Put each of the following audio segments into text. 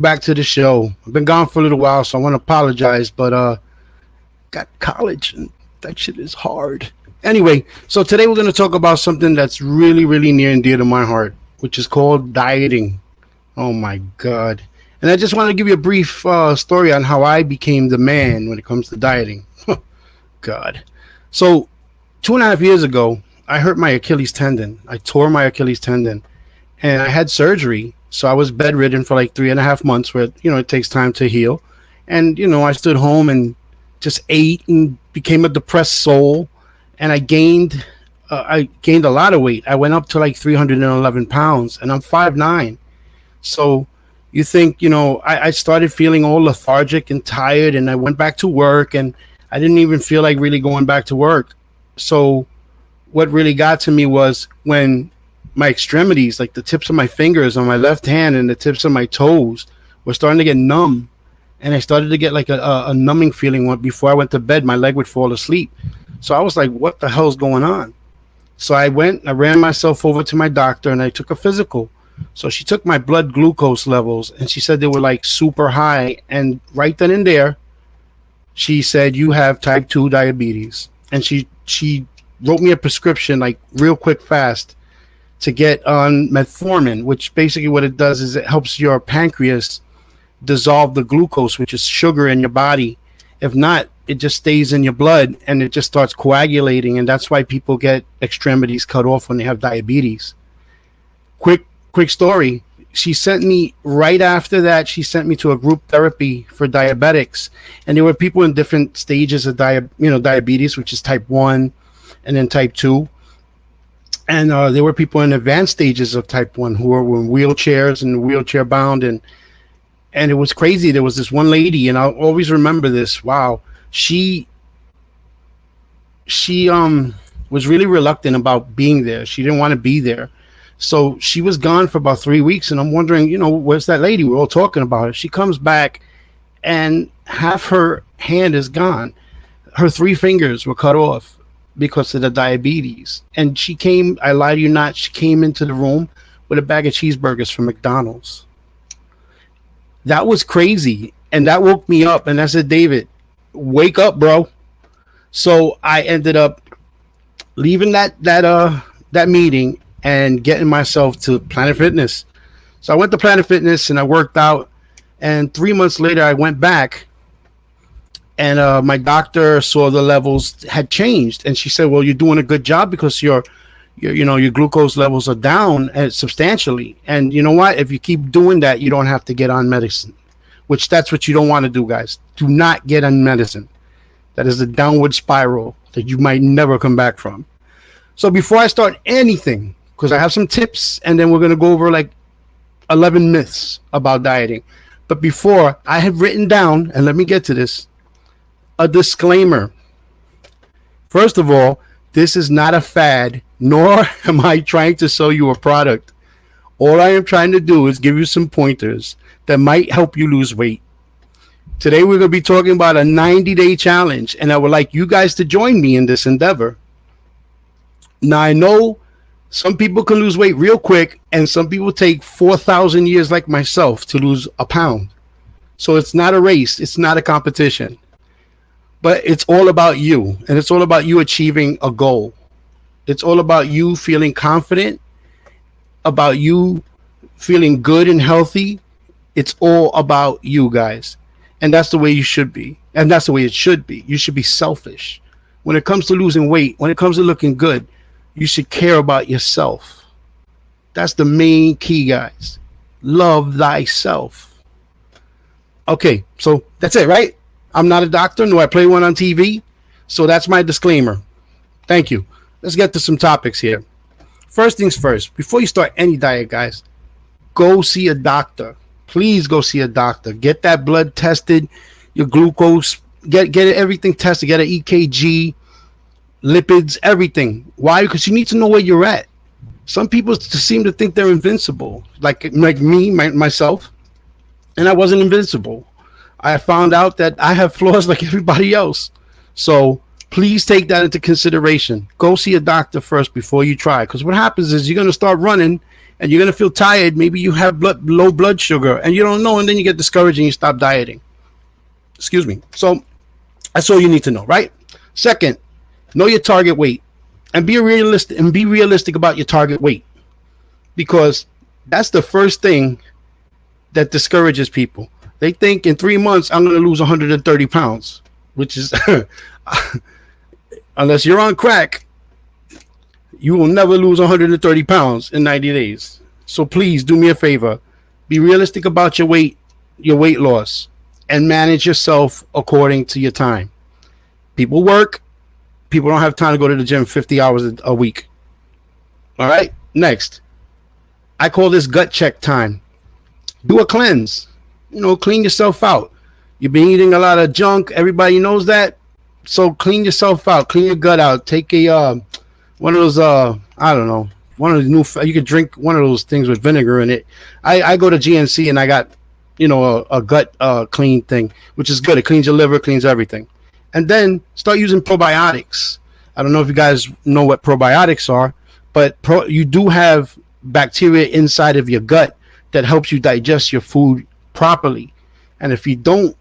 back to the show. I've been gone for a little while, so I want to apologize, but got college and that shit is hard. Anyway, so today we're going to talk about something that's really, really near and dear to my heart, which is called dieting. Oh my God. And I just want to give you a brief story on how I became the man when it comes to dieting. God. So, 2.5 years ago, I hurt my Achilles tendon. I tore my Achilles tendon and I had surgery. So I was bedridden for like 3.5 months where, it takes time to heal. And, I stood home and just ate and became a depressed soul. And I gained a lot of weight. I went up to like 311 pounds and I'm 5'9". So you think, I started feeling all lethargic and tired and I went back to work and I didn't even feel like really going back to work. So what really got to me was when my extremities, like the tips of my fingers on my left hand and the tips of my toes, were starting to get numb. And I started to get like a numbing feeling when, before I went to bed, my leg would fall asleep. So I was like, what the hell's going on? So I ran myself over to my doctor and I took a physical. So she took my blood glucose levels and she said they were like super high. And right then and there, she said, you have type 2 diabetes. And she wrote me a prescription like real quick, fast, to get on metformin, which basically what it does is it helps your pancreas dissolve the glucose, which is sugar in your body. If not, it just stays in your blood and it just starts coagulating. And that's why people get extremities cut off when they have diabetes. Quick story. She sent me right after that. She sent me to a group therapy for diabetics, and there were people in different stages of diabetes, which is type 1 and then type 2. And there were people in advanced stages of type 1 who were in wheelchairs and wheelchair bound. And it was crazy. There was this one lady, and I'll always remember this. Wow. She was really reluctant about being there. She didn't want to be there. So she was gone for about 3 weeks. And I'm wondering, where's that lady? We're all talking about her. She comes back and half her hand is gone. Her 3 fingers were cut off because of the diabetes. And she came, I lie to you not, she came into the room with a bag of cheeseburgers from McDonald's. That was crazy. And that woke me up. And I said, David, wake up, bro. So I ended up leaving that meeting and getting myself to Planet Fitness. So I went to Planet Fitness and I worked out. And 3 months later, I went back. And my doctor saw the levels had changed, and she said, "Well, you're doing a good job because your glucose levels are down substantially. And you know what? If you keep doing that, you don't have to get on medicine, which that's what you don't want to do, guys. Do not get on medicine. That is a downward spiral that you might never come back from. So before I start anything, because I have some tips, and then we're gonna go over like 11 myths about dieting. But before, I have written down, and let me get to this, a disclaimer. First of all, this is not a fad, nor am I trying to sell you a product. All I am trying to do is give you some pointers that might help you lose weight. Today, we're going to be talking about a 90-day challenge, and I would like you guys to join me in this endeavor. Now, I know some people can lose weight real quick, and some people take 4,000 years like myself to lose a pound. So it's not a race. It's not a competition. But it's all about you, and it's all about you achieving a goal. It's all about you feeling confident, about you feeling good and healthy. It's all about you, guys. And that's the way you should be. And that's the way it should be. You should be selfish. When it comes to losing weight, when it comes to looking good, you should care about yourself. That's the main key, guys. Love thyself. Okay, so that's it, right? I'm not a doctor, nor I play one on TV. So that's my disclaimer. Thank you. Let's get to some topics here. First things first, before you start any diet, guys, go see a doctor. Please go see a doctor. Get that blood tested, your glucose, get everything tested, get an EKG, lipids, everything. Why? Because you need to know where you're at. Some people seem to think they're invincible, like me, myself, and I wasn't invincible. I found out that I have flaws like everybody else. So please take that into consideration. Go see a doctor first before you try. Because what happens is you're going to start running and you're gonna feel tired. Maybe you have low blood sugar, and you don't know, and then you get discouraged and you stop dieting. Excuse me. So that's all you need to know, right? Second, know your target weight, and be realistic about your target weight, because that's the first thing that discourages people. They think in 3 months I'm going to lose 130 pounds, which is unless you're on crack, you will never lose 130 pounds in 90 days. So please do me a favor. Be realistic about your weight loss, and manage yourself according to your time. People work. People don't have time to go to the gym 50 hours a week. All right. Next, I call this gut check time. Do a cleanse. Clean yourself out. You've been eating a lot of junk. Everybody knows that. So clean yourself out. Clean your gut out. Take a one of those I don't know, one of the new, you could drink one of those things with vinegar in it. I go to GNC and I got a gut clean thing, which is good. It cleans your liver, cleans everything. And then start using probiotics. I don't know if you guys know what probiotics are, but you do have bacteria inside of your gut that helps you digest your food properly. And if you don't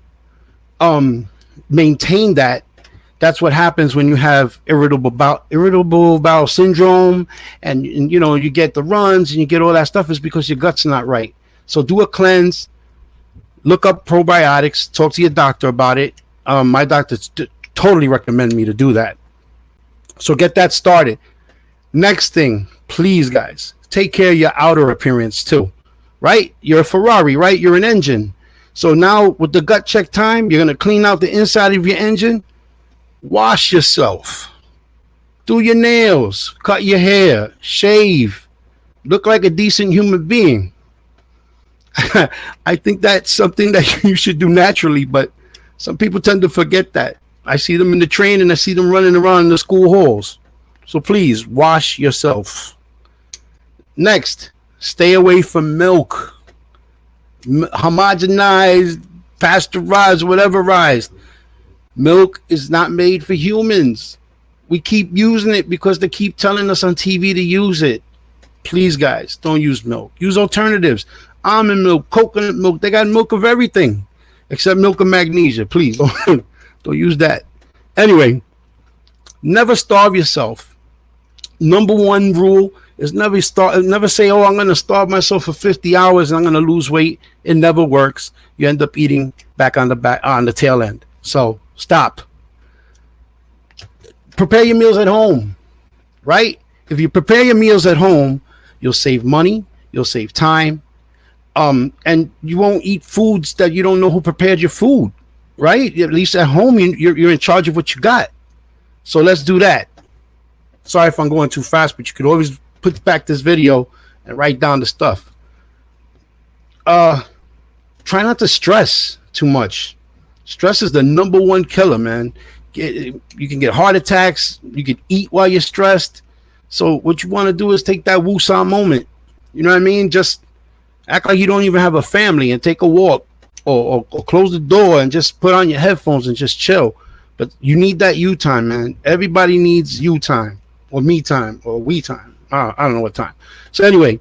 maintain that, that's what happens when you have irritable bowel syndrome, and you get the runs and you get all that stuff, is because your gut's not right. So do a cleanse, look up probiotics, talk to your doctor about it. My doctor totally recommend me to do that. So get that started. Next thing, please guys, take care of your outer appearance too, right? You're a Ferrari, right? You're an engine. So now with the gut check time, you're going to clean out the inside of your engine. Wash yourself, do your nails, cut your hair, shave, look like a decent human being. I think that's something that you should do naturally, but some people tend to forget that. I see them in the train and I see them running around in the school halls. So please wash yourself. Next, stay away from milk, homogenized, pasteurized, whateverized. Milk is not made for humans. We keep using it because they keep telling us on TV to use it. Please, guys, don't use milk. Use alternatives. Almond milk, coconut milk. They got milk of everything except milk of magnesia. Please don't use that. Anyway, never starve yourself. Number one rule is never say, oh, I'm going to starve myself for 50 hours and I'm going to lose weight. It never works. You end up eating back on the tail end. So stop. Prepare your meals at home, right? If you prepare your meals at home, you'll save money, you'll save time, and you won't eat foods that you don't know who prepared your food, right? At least at home, you're in charge of what you got. So let's do that. Sorry if I'm going too fast, but you could always put back this video and write down the stuff. Try not to stress too much. Stress is the number one killer, man. You can get heart attacks. You can eat while you're stressed. So what you want to do is take that woosah moment. You know what I mean? Just act like you don't even have a family and take a walk, or close the door and just put on your headphones and just chill. But you need that you time, man. Everybody needs you time, or me time, or we time. I don't know what time. So anyway,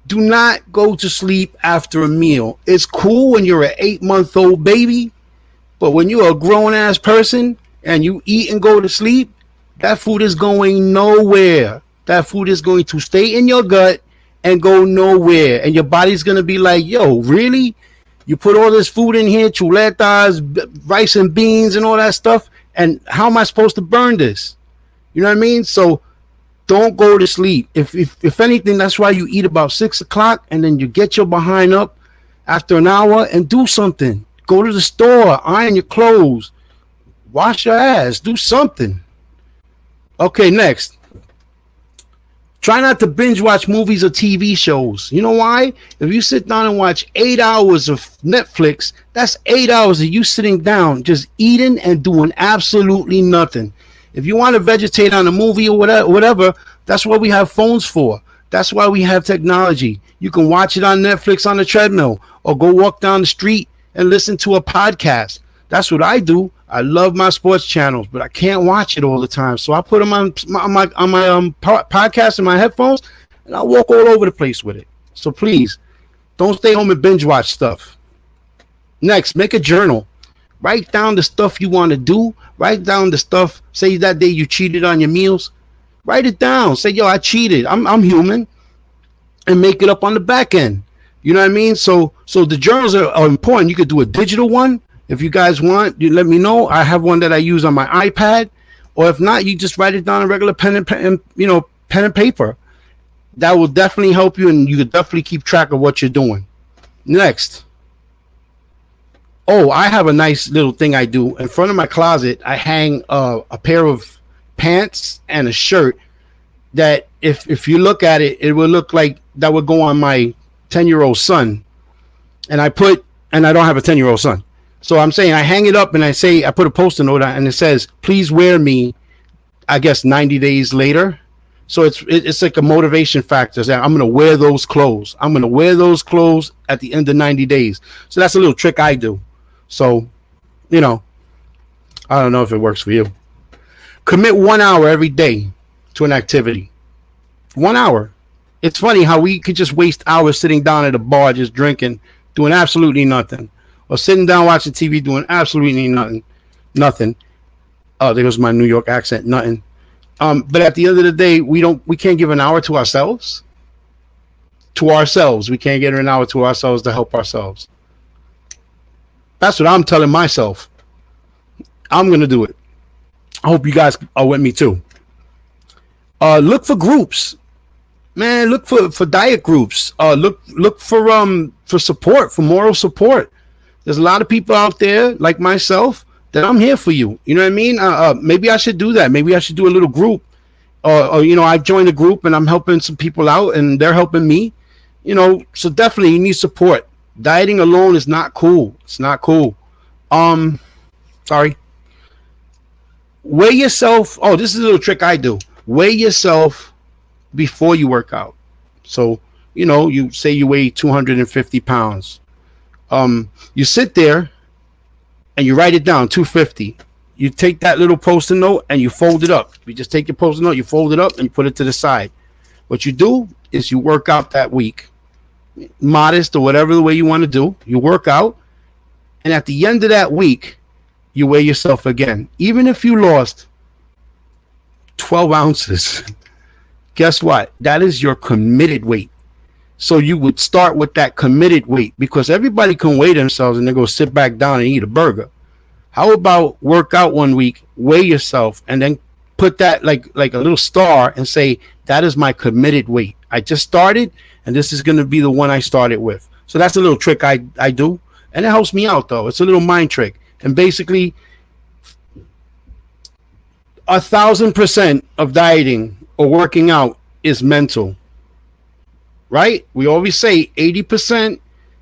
do not go to sleep after a meal. It's cool when you're an 8-month-old baby, but when you're a grown-ass person and you eat and go to sleep, that food is going nowhere. That food is going to stay in your gut and go nowhere. And your body's going to be like, yo, really? You put all this food in here, chuletas, rice and beans and all that stuff, and how am I supposed to burn this? You know what I mean? So don't go to sleep. If anything, that's why you eat about 6 o'clock, and then you get your behind up after an hour and do something. Go to the store, iron your clothes, wash your ass, do something. Okay, next. Try not to binge watch movies or TV shows. You know why? If you sit down and watch 8 hours of Netflix, that's 8 hours of you sitting down, just eating and doing absolutely nothing. If you want to vegetate on a movie or whatever, that's what we have phones for. That's why we have technology. You can watch it on Netflix on the treadmill, or go walk down the street and listen to a podcast. That's what I do. I love my sports channels, but I can't watch it all the time. So I put them on my podcast in my headphones, and I walk all over the place with it. So please, don't stay home and binge watch stuff. Next, make a journal. Write down the stuff you want to do. Write down the stuff. Say that day you cheated on your meals. Write it down. Say, yo, I cheated. I'm human. And make it up on the back end. You know what I mean? So the journals are important. You could do a digital one. If you guys want, you let me know. I have one that I use on my iPad. Or if not, you just write it down on regular pen and paper. That will definitely help you, and you could definitely keep track of what you're doing. Next. Oh, I have a nice little thing I do. In front of my closet, I hang a pair of pants and a shirt that if you look at it, it will look like that would go on my 10-year-old son. And I don't have a 10-year-old son. So I'm saying I hang it up and I put a post-it note on and it says, please wear me, I guess 90 days later. So it's like a motivation factor. That I'm going to wear those clothes. I'm going to wear those clothes at the end of 90 days. So that's a little trick I do. So, I don't know if it works for you. Commit 1 hour every day to an activity. 1 hour. It's funny how we could just waste hours sitting down at a bar just drinking, doing absolutely nothing. Or sitting down watching TV doing absolutely nothing. Nothing. Oh, there goes my New York accent. Nothing. But at the end of the day, we can't give an hour to ourselves. To ourselves. We can't get an hour to ourselves to help ourselves. That's what I'm telling myself. I'm going to do it. I hope you guys are with me too. Look for groups. Man, look for diet groups. Look for support, for moral support. There's a lot of people out there like myself that I'm here for you. You know what I mean? Maybe I should do that. Maybe I should do a little group. Or I joined a group and I'm helping some people out and they're helping me. So definitely you need support. Dieting alone is not cool. It's not cool. Sorry. Weigh yourself. Oh, this is a little trick I do. Weigh yourself before you work out. So, you say you weigh 250 pounds. You sit there and you write it down, 250. You take that little post-it note and you fold it up. You just take your post-it note, you fold it up and you put it to the side. What you do is you work out that week. Modest or whatever the way you want to do. You work out. And at the end of that week, you weigh yourself again. Even if you lost 12 ounces, guess what? That is your committed weight. So you would start with that committed weight because everybody can weigh themselves and then go sit back down and eat a burger. How about work out 1 week, weigh yourself, and then put that like a little star and say, that is my committed weight. I just started, and this is going to be the one I started with. So that's a little trick I do, and it helps me out, though. It's a little mind trick. And basically, 1,000% of dieting or working out is mental. Right? We always say 80%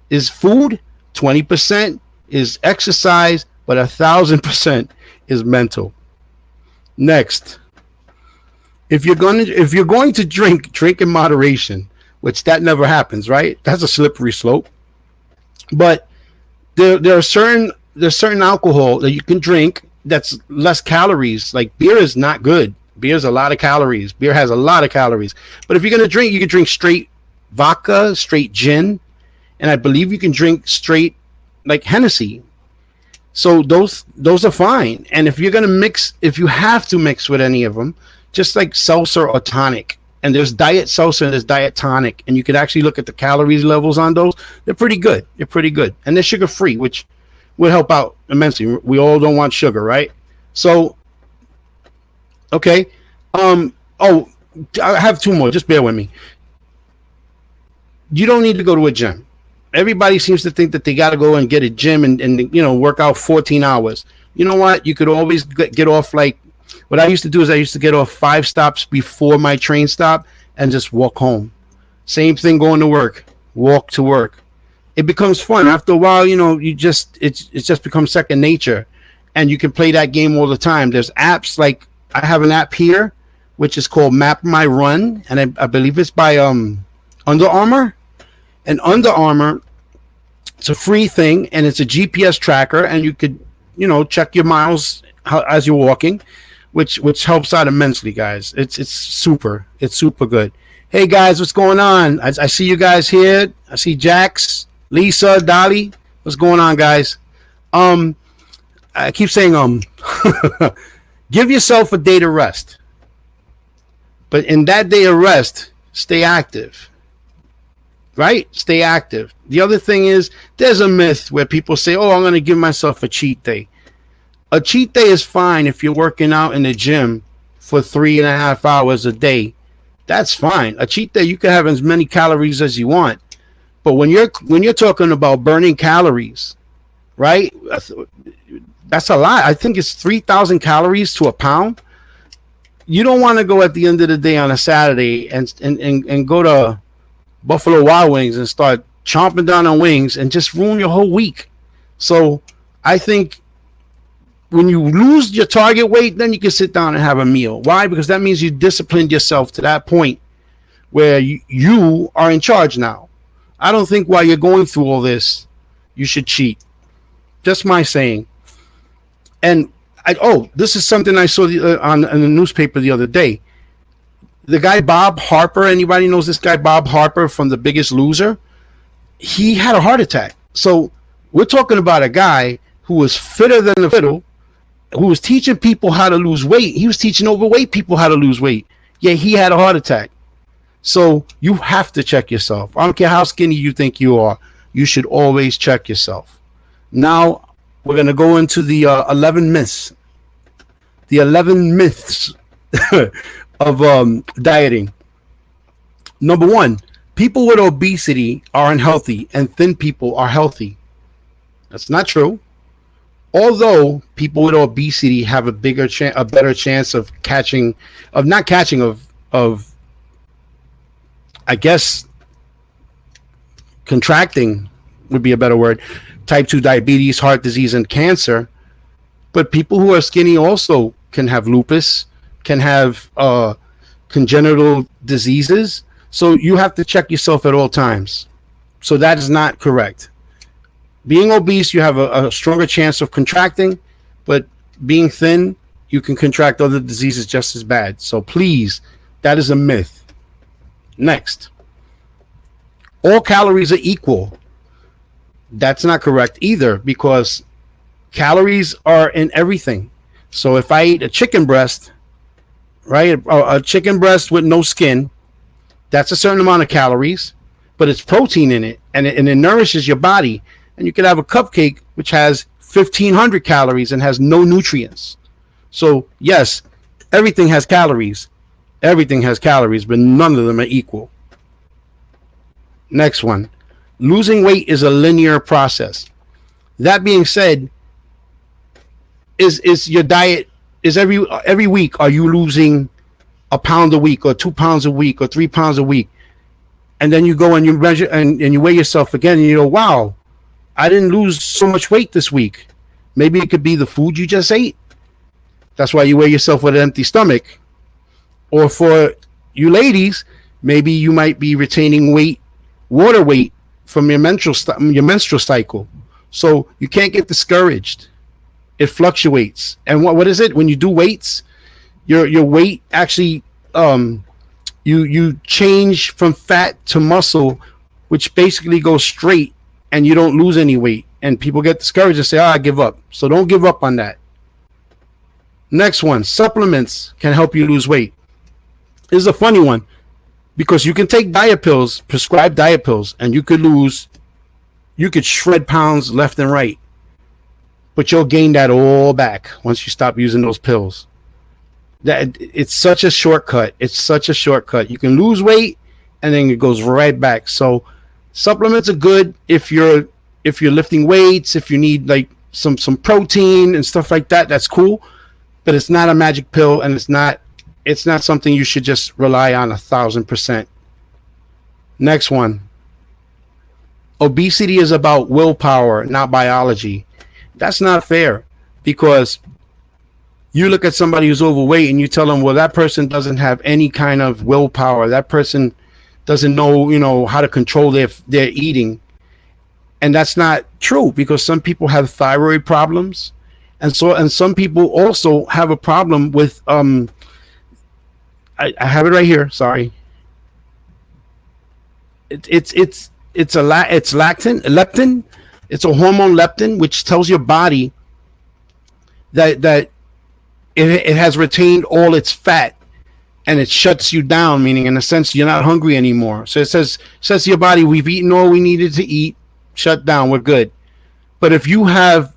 is food, 20% is exercise, but 1,000% is mental. Next, if you're going to drink in moderation, which that never happens, right? That's a slippery slope. But there are certain alcohol that you can drink that's less calories. Like beer is not good. Beer's a lot of calories. Beer has a lot of calories. But if you're going to drink, you can drink straight vodka, straight gin, and I believe you can drink straight like Hennessy. So those are fine. And if you're going to mix, if you have to mix with any of them, just like seltzer or tonic, and there's diet seltzer and there's diet tonic, and you could actually look at the calories levels on those. They're pretty good. And they're sugar free, which would help out immensely. We all don't want sugar, right? So okay. I have two more. Just bear with me. You don't need to go to a gym. Everybody seems to think that they got to go and get a gym and work out 14 hours. You know what? You could always get off, like what I used to do is I used to get off 5 stops before my train stop and just walk home. Same thing going to work. Walk to work. It becomes fun. After a while, it just becomes second nature. And you can play that game all the time. There's apps like I have an app here, which is called Map My Run. And I believe it's by Under Armour. And Under Armour, it's a free thing, and it's a GPS tracker, and you could, check your miles as you're walking, which helps out immensely, guys. It's super good. Hey guys, what's going on? I see you guys here. I see Jax, Lisa, Dolly. What's going on, guys? Um, I keep saying give yourself a day to rest, but in that day of rest, stay active. Right? Stay active. The other thing is, there's a myth where people say, "Oh, I'm going to give myself a cheat day." A cheat day is fine if you're working out in the gym for 3.5 hours a day. That's fine. A cheat day, you can have as many calories as you want. But when you're talking about burning calories, right? That's a lot. I think it's 3,000 calories to a pound. You don't want to go at the end of the day on a Saturday and go to Buffalo Wild Wings and start chomping down on wings and just ruin your whole week. So I think when you lose your target weight, then you can sit down and have a meal. Why? Because that means you disciplined yourself to that point where you are in charge now. I don't think while you're going through all this, you should cheat. Just my saying. And this is something I saw in the newspaper the other day. The guy Bob Harper, anybody knows this guy Bob Harper from The Biggest Loser? He had a heart attack. So we're talking about a guy who was fitter than a fiddle, who was teaching people how to lose weight. He was teaching overweight people how to lose weight. Yeah, he had a heart attack. So you have to check yourself. I don't care how skinny you think you are. You should always check yourself. Now we're going to go into the 11 myths. The 11 myths of dieting. Number one, people with obesity are unhealthy and thin people are healthy. That's not true. Although people with obesity have a better chance of I guess contracting would be a better word, type 2 diabetes, heart disease, and cancer. But people who are skinny also can have lupus, can have congenital diseases. So you have to check yourself at all times. So that is not correct. Being obese, you have a stronger chance of contracting, but being thin, you can contract other diseases just as bad. So please, that is a myth. Next, all calories are equal. That's not correct either, because calories are in everything. So if I eat a chicken breast, right, a chicken breast with no skin, that's a certain amount of calories, but it's protein in it, and it nourishes your body. And you could have a cupcake which has 1,500 calories and has no nutrients. So yes, everything has calories. Everything has calories, but none of them are equal. Next one. Losing weight is a linear process. That being said, is your diet, is every week, are you losing a pound a week or 2 pounds a week or 3 pounds a week? And then you go and you measure and you weigh yourself again and you go, wow, I didn't lose so much weight this week. Maybe it could be the food you just ate. That's why you weigh yourself with an empty stomach. Or for you ladies, maybe you might be retaining water weight from your menstrual cycle. So you can't get discouraged. It fluctuates. And what is it? When you do weights, your weight actually you change from fat to muscle, which basically goes straight, and you don't lose any weight. And people get discouraged and say, I give up. So don't give up on that. Next one, supplements can help you lose weight. This is a funny one, because you can take diet pills, prescribed diet pills, and you could shred pounds left and right, but you'll gain that all back once you stop using those pills. That it's such a shortcut. It's such a shortcut. You can lose weight and then it goes right back. So supplements are good if you're lifting weights, if you need like some protein and stuff like that. That's cool, but it's not a magic pill, and it's not something you should just rely on 1,000%. Next one. Obesity is about willpower, not biology. That's not fair, because you look at somebody who's overweight and you tell them, well, that person doesn't have any kind of willpower. That person doesn't know, how to control their eating. And that's not true, because some people have thyroid problems. And some people also have a problem with, I have it right here. Sorry. It's leptin. It's a hormone leptin, which tells your body that it has retained all its fat, and it shuts you down, meaning in a sense you're not hungry anymore. So it says to your body, we've eaten all we needed to eat, shut down, we're good. But if you have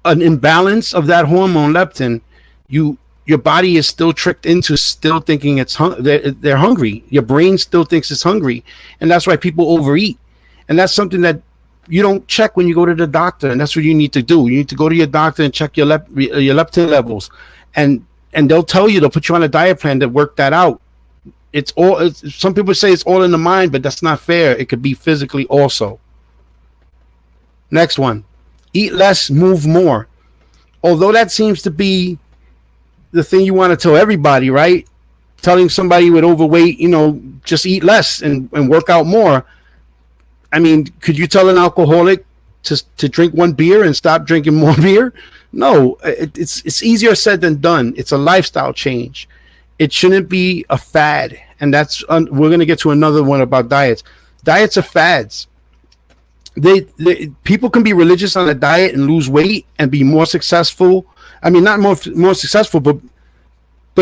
an imbalance of that hormone leptin, your body is still tricked into still thinking they're hungry. Your brain still thinks it's hungry, and that's why people overeat. And that's something that you don't check when you go to the doctor, and that's what you need to do. You need to go to your doctor and check your leptin levels, and they'll tell you, they'll put you on a diet plan to work that out. Some people say it's all in the mind, but that's not fair. It could be physically also. Next one, eat less, move more. Although that seems to be the thing you want to tell everybody, right? Telling somebody with overweight, just eat less and work out more. I mean, could you tell an alcoholic to drink one beer and stop drinking more beer? No, it's easier said than done. It's a lifestyle change. It shouldn't be a fad. And we're going to get to another one about diets. Diets are fads. People can be religious on a diet and lose weight and be more successful. I mean, not more successful, but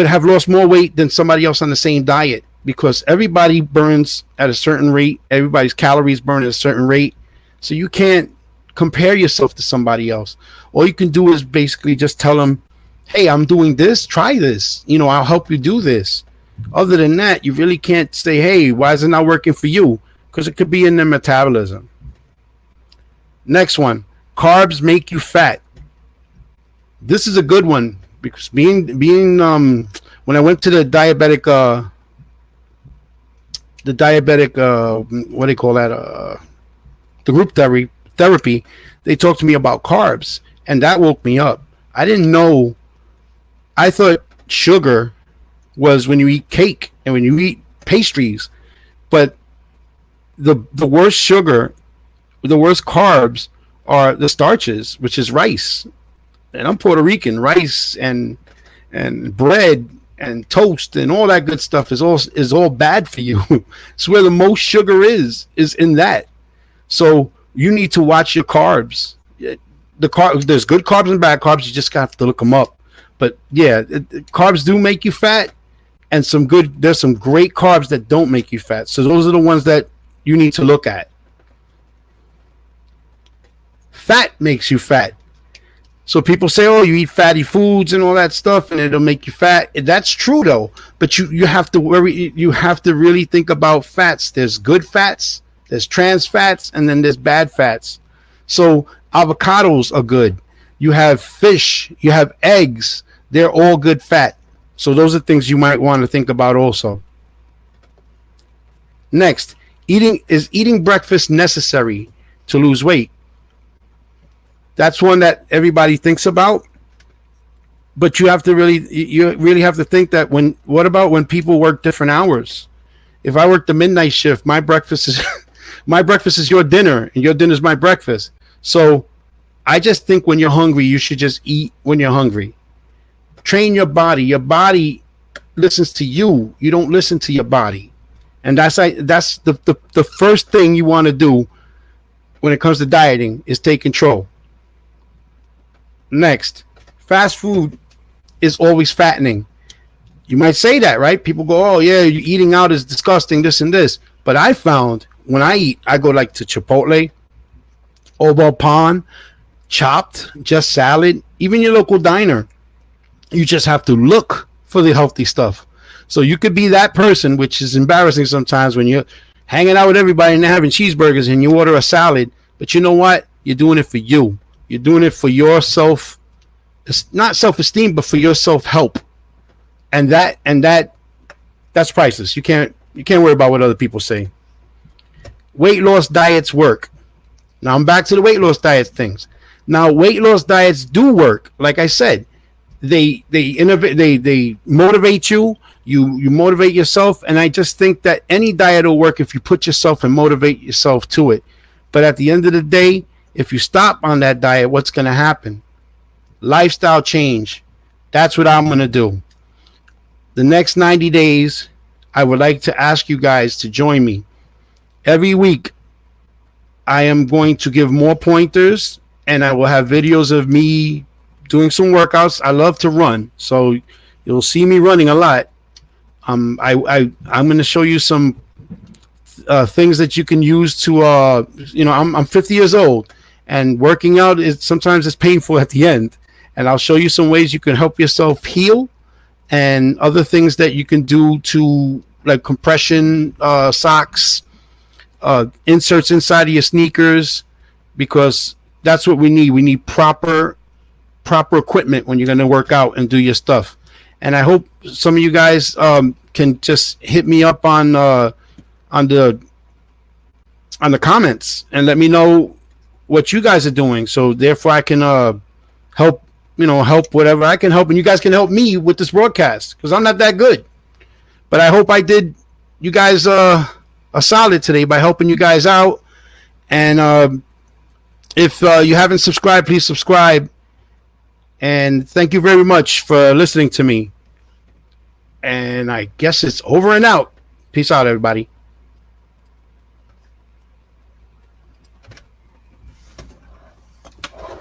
have lost more weight than somebody else on the same diet, because everybody burns at a certain rate. Everybody's calories burn at a certain rate. So you can't compare yourself to somebody else. All you can do is basically just tell them, hey, I'm doing this, try this. I'll help you do this. Other than that, you really can't say, hey, why is it not working for you? Because it could be in their metabolism. Next one, carbs make you fat. This is a good one, because being when I went to the diabetic what do you call that, the group therapy, they talked to me about carbs, and that woke me up. I didn't know. I thought sugar was when you eat cake and when you eat pastries, but the worst sugar, the worst carbs are the starches, which is rice. And I'm Puerto Rican. Rice and bread and toast and all that good stuff is all bad for you. It's where the most sugar is in that. So you need to watch your carbs. There's good carbs and bad carbs. You just have to look them up. But yeah, carbs do make you fat, and there's some great carbs that don't make you fat. So those are the ones that you need to look at. Fat makes you fat. So people say, oh, you eat fatty foods and all that stuff and it'll make you fat. That's true though. But you have to really think about fats. There's good fats, there's trans fats, and then there's bad fats. So avocados are good. You have fish, you have eggs. They're all good fat. So those are things you might want to think about also. Next, eating breakfast necessary to lose weight? That's one that everybody thinks about, but you really have to think that what about when people work different hours? If I work the midnight shift, my breakfast is your dinner, and your dinner is my breakfast. So I just think when you're hungry, you should just eat when you're hungry. Train your body. Your body listens to you. You don't listen to your body, and that's the first thing you want to do when it comes to dieting is take control. Next, fast food is always fattening. You might say that, right? People go, oh yeah, eating out is disgusting, this and this. But I found when I eat, I go like to Chipotle, Oval Pan, Chopped, Just Salad, even your local diner. You just have to look for the healthy stuff. So you could be that person, which is embarrassing sometimes when you're hanging out with everybody and they're having cheeseburgers and you order a salad. But you know what? You're doing it for you. You're doing it for yourself. It's not self-esteem, but for your self-help. And that's priceless. You can't worry about what other people say. Weight loss diets work. Now I'm back to the weight loss diet things. Now weight loss diets do work. Like I said, they innovate, they motivate you. You motivate yourself, and I just think that any diet will work if you put yourself and motivate yourself to it. But at the end of the day, if you stop on that diet, what's going to happen? Lifestyle change. That's what I'm going to do. The next 90 days, I would like to ask you guys to join me. every week I am going to give more pointers, and I will have videos of me doing some workouts. I love to run, so you'll see me running a lot. I'm going to show you some things that you can use to I'm 50 years old, and working out is sometimes it's painful at the end, and I'll show you some ways you can help yourself heal, and other things that you can do to, like compression socks, inserts inside of your sneakers, because that's what we need. We need proper equipment when you're going to work out and do your stuff. And I hope some of you guys can just hit me up on the comments and let me know what you guys are doing, so therefore I can help whatever I can help, and you guys can help me with this broadcast, because I'm not that good. But I hope I did you guys a solid today by helping you guys out. And if you haven't subscribed, please subscribe. And thank you very much for listening to me. And I guess it's over and out. Peace out, everybody.